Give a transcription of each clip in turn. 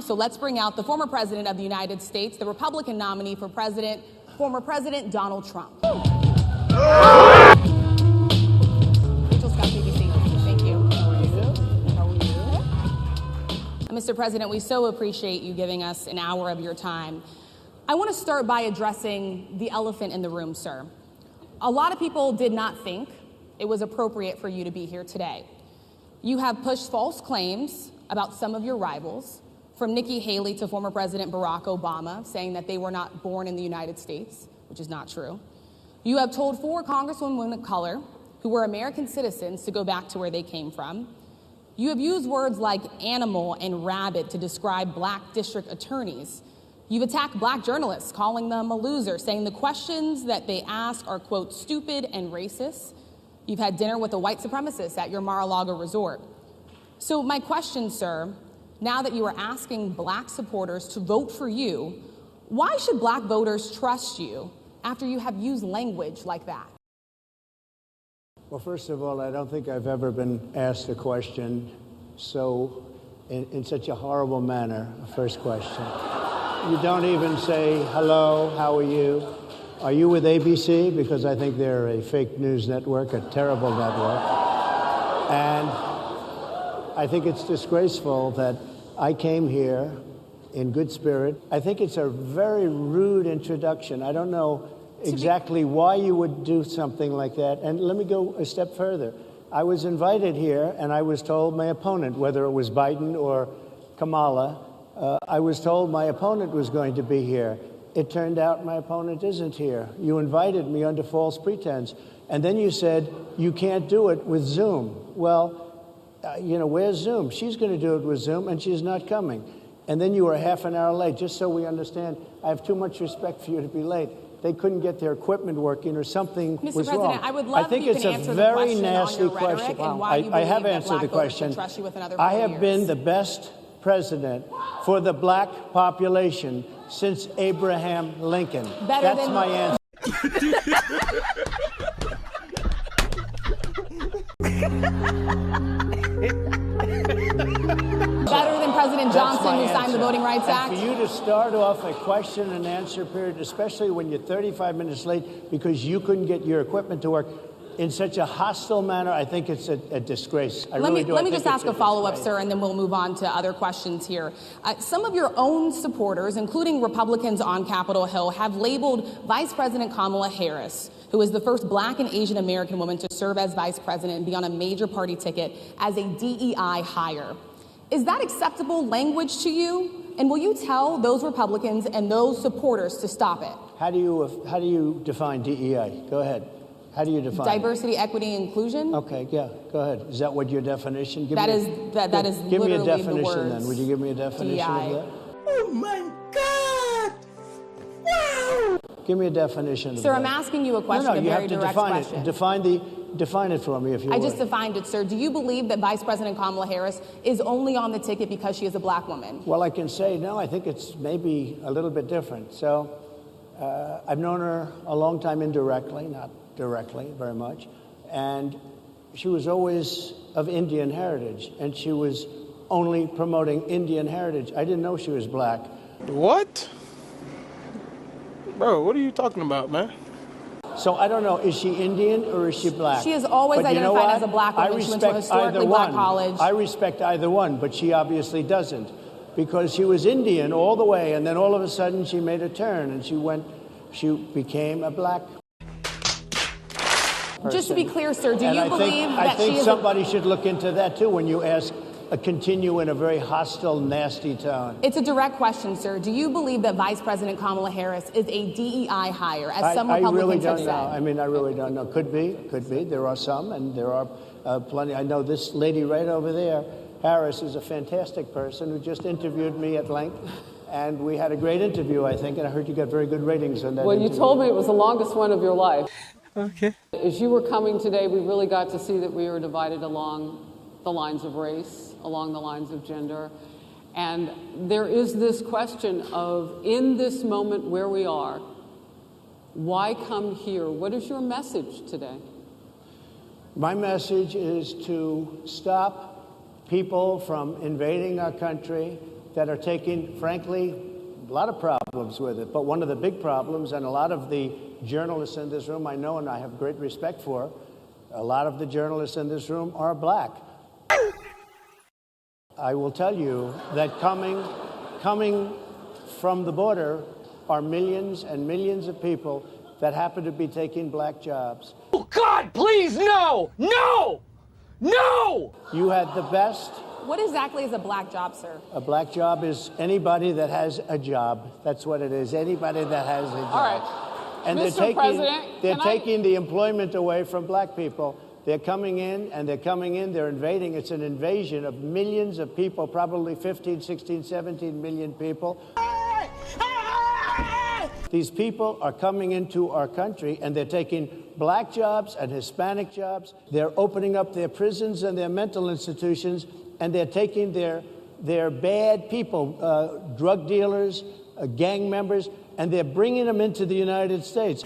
So let's bring out the former president of the United States, the Republican nominee for president, former President Donald Trump. Rachel Scott, BBC. Thank you. How are you? Mr. President, we so appreciate you giving us an hour of your time. I want to start by addressing the elephant in the room, sir. A lot of people did not think it was appropriate for you to be here today. You have pushed false claims about some of your rivals, from Nikki Haley to former President Barack Obama, saying that they were not born in the United States, which is not true. You have told 4 congresswomen of color who were American citizens to go back to where they came from. You have used words like animal and rabid to describe black district attorneys. You've attacked black journalists, calling them a loser, saying the questions that they ask are, quote, stupid and racist. You've had dinner with a white supremacist at your Mar-a-Lago resort. So my question, sir, now that you are asking black supporters to vote for you, why should black voters trust you after you have used language like that? Well, first of all, I don't think I've ever been asked a question in such a horrible manner, a first question. You don't even say, hello, how are you? Are you with ABC? Because I think they're a fake news network, a terrible network. And I think it's disgraceful that I came here in good spirit. I think it's a very rude introduction. I don't know exactly why you would do something like that. And let me go a step further. I was invited here, and I was told my opponent, whether it was Biden or Kamala, I was told my opponent was going to be here. It turned out my opponent isn't here. You invited me under false pretense. And then you said, you can't do it with Zoom. Well, where's Zoom? She's going to do it with Zoom, and she's not coming. And then you were half an hour late. Just so we understand, I have too much respect for you to be late. They couldn't get their equipment working or something was wrong. Mr. President, I would love if you can answer the question on your rhetoric and why you believe that black voters should trust you with another 4 years. I have been the best president for the black population since Abraham Lincoln. That's my answer. Better than President Johnson, who signed the Voting Rights Act? And for you to start off a question and answer period, especially when you're 35 minutes late because you couldn't get your equipment to work, in such a hostile manner, I think it's a disgrace. Let me just ask a follow-up, sir, and then we'll move on to other questions here. Some of your own supporters, including Republicans on Capitol Hill, have labeled Vice President Kamala Harris, who is the first black and Asian American woman to serve as vice president and be on a major party ticket, as a DEI hire. Is that acceptable language to you? And will you tell those Republicans and those supporters to stop it? How do you define DEI? Go ahead. How do you define diversity, equity, inclusion? Okay, yeah, go ahead. Is that what your definition? Give me a definition then. Would you give me a definition DEI. of that? Oh my God! Wow! Give me a definition of that. Sir, I'm asking you a question, a very direct question. Define it for me, if you would. I just defined it, sir. Do you believe that Vice President Kamala Harris is only on the ticket because she is a black woman? Well, I can say no. I think it's maybe a little bit different. So I've known her a long time indirectly, not directly very much, and she was always of Indian heritage, and she was only promoting Indian heritage. I didn't know she was black. What? Bro, what are you talking about, man? So I don't know, is she Indian or is she black? She has always identified as a black woman. She went to a historically black college. I respect either one, but she obviously doesn't, because she was Indian all the way, and then all of a sudden she made a turn, and she became a black person. Just to be clear, sir, do you believe that she is... I think somebody should look into that, too, when you ask, continue in a very hostile, nasty tone. It's a direct question, sir. Do you believe that Vice President Kamala Harris is a DEI hire, as some Republicans have said? I really don't know. I mean, I really don't know. Could be. There are some, and there are plenty. I know this lady right over there, Harris, is a fantastic person who just interviewed me at length. And we had a great interview, I think, and I heard you got very good ratings on that interview. Well, you told me it was the longest one of your life. Okay. As you were coming today, we really got to see that we were divided along the lines of race, along the lines of gender. And there is this question of, in this moment where we are, why come here? What is your message today? My message is to stop people from invading our country that are taking, frankly, a lot of problems with it. But one of the big problems, and a lot of the journalists in this room I know and I have great respect for, a lot of the journalists in this room are black. I will tell you that coming from the border are millions and millions of people that happen to be taking black jobs. Oh, God, please, no! No! No! You had the best. What exactly is a black job, sir? A black job is anybody that has a job. That's what it is. Anybody that has a job. All right. And Mr. President, they're taking the employment away from black people. They're coming in, they're invading. It's an invasion of millions of people, probably 15, 16, 17 million people. These people are coming into our country, and they're taking black jobs and Hispanic jobs. They're opening up their prisons and their mental institutions, and they're taking their bad people, drug dealers, gang members, and they're bringing them into the United States.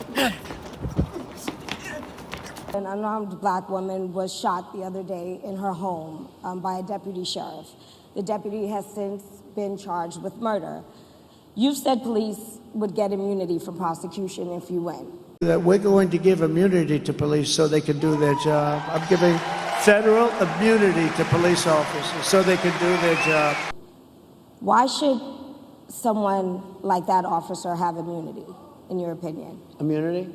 An unarmed black woman was shot the other day in her home by a deputy sheriff. The deputy has since been charged with murder. You've said police would get immunity from prosecution if you win. That we're going to give immunity to police so they can do their job. I'm giving federal immunity to police officers so they can do their job. Why should someone like that officer have immunity, in your opinion? Immunity?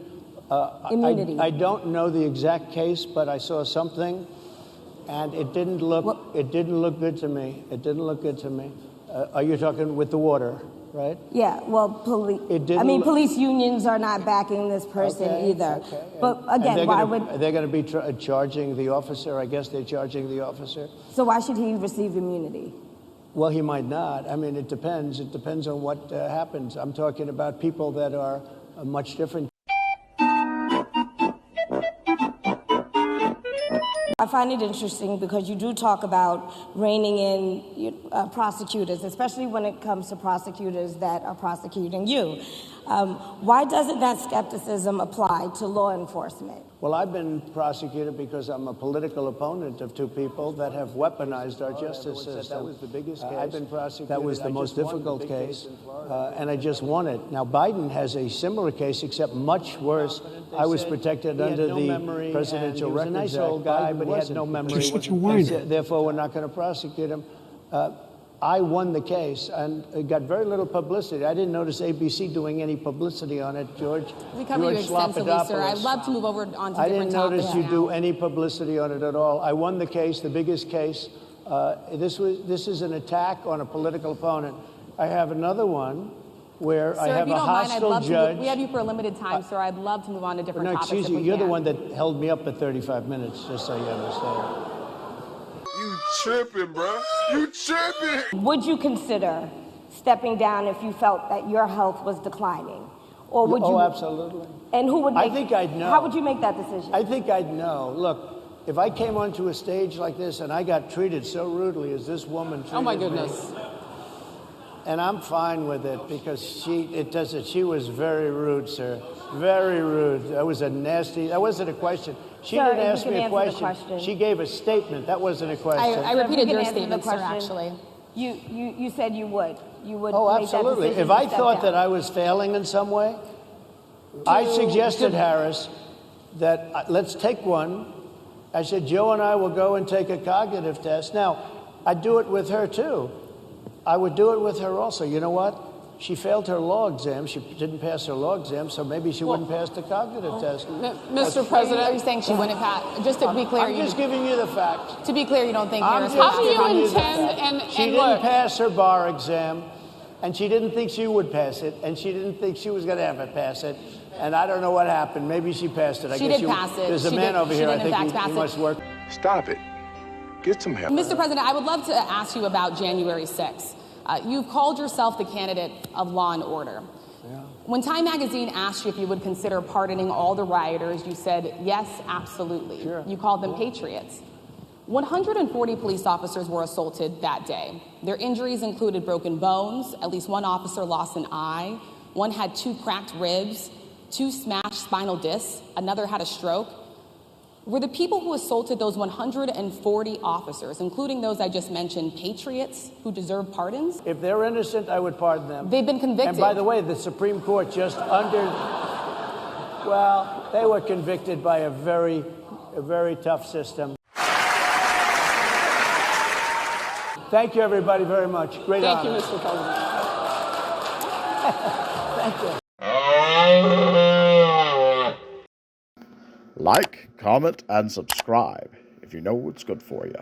Immunity. I don't know the exact case, but I saw something, and it didn't look good to me. It didn't look good to me. Are you talking with the water, right? Yeah, well, police unions are not backing this person either. Okay. But again, why would... They're going to be charging the officer. I guess they're charging the officer. So why should he receive immunity? Well, he might not. I mean, it depends. It depends on what happens. I'm talking about people that are much different. I find it interesting because you do talk about reining in prosecutors, especially when it comes to prosecutors that are prosecuting you. Why doesn't that skepticism apply to law enforcement? Well, I've been prosecuted because I'm a political opponent of two people that have weaponized our justice system. That was the biggest case. I've been prosecuted. That was the most difficult case, and I just won it. Now, Biden has a similar case, except much worse. I was protected under the Presidential Records Act. He was a nice old guy, but he had no memory. You're such a whiner. Therefore, we're not going to prosecute him. I won the case, and it got very little publicity. I didn't notice ABC doing any publicity on it, George. We cover you extensively, sir. I'd love to move over on to different topics. I didn't notice you do any publicity on it at all. I won the case, the biggest case. This is an attack on a political opponent. I have another one where I have a hostile judge. We have you for a limited time, sir. I'd love to move on to different topics. Excuse you, you're the one that held me up at 35 minutes, just so you understand. You tripping, bro. You tripping. Would you consider stepping down if you felt that your health was declining? Or would you? Oh, absolutely. And who would make, I think I'd know. How would you make that decision? I think I'd know. Look, if I came onto a stage like this and I got treated so rudely as this woman treated me. Oh, my goodness. And I'm fine with it because she was very rude, sir. Very rude. That was a nasty, that wasn't a question. She didn't ask me a question. She gave a statement. That wasn't a question. I repeated your statement, sir, actually. You said you would. You would Oh, make absolutely. that decision If I to step thought down. that I was failing in some way, I suggested, Harris, that let's take one. I said, Joe and I will go and take a cognitive test. Now, I'd do it with her, too. I would do it with her also. You know what? She failed her law exam. She didn't pass her law exam, so maybe she wouldn't pass the cognitive test. Mr. President, Are you saying she wouldn't pass? Just to be clear, I'm just giving you the fact. To be clear, you don't think I'm Harris just how do you giving the intend fact. and She look, didn't pass her bar exam, and she didn't think she would pass it, and she didn't think she was going to have to pass it. And I don't know what happened. Maybe she passed it. She did pass it. There's a She man did- over she here. did I in fact think pass he it. must work. Stop it. Get some help. Mr. President, I would love to ask you about January 6th. You've called yourself the candidate of law and order. Yeah. When Time Magazine asked you if you would consider pardoning all the rioters, you said, yes, absolutely. Sure. You called them patriots. 140 police officers were assaulted that day. Their injuries included broken bones, at least one officer lost an eye, one had 2 cracked ribs, 2 smashed spinal discs, another had a stroke. Were the people who assaulted those 140 officers, including those I just mentioned, patriots who deserve pardons? If they're innocent, I would pardon them. They've been convicted. And by the way, the Supreme Court well, they were convicted by a very tough system. Thank you, everybody, very much. Great Thank you, honor. Mr. President. Thank you. Like, comment, and subscribe if you know what's good for you.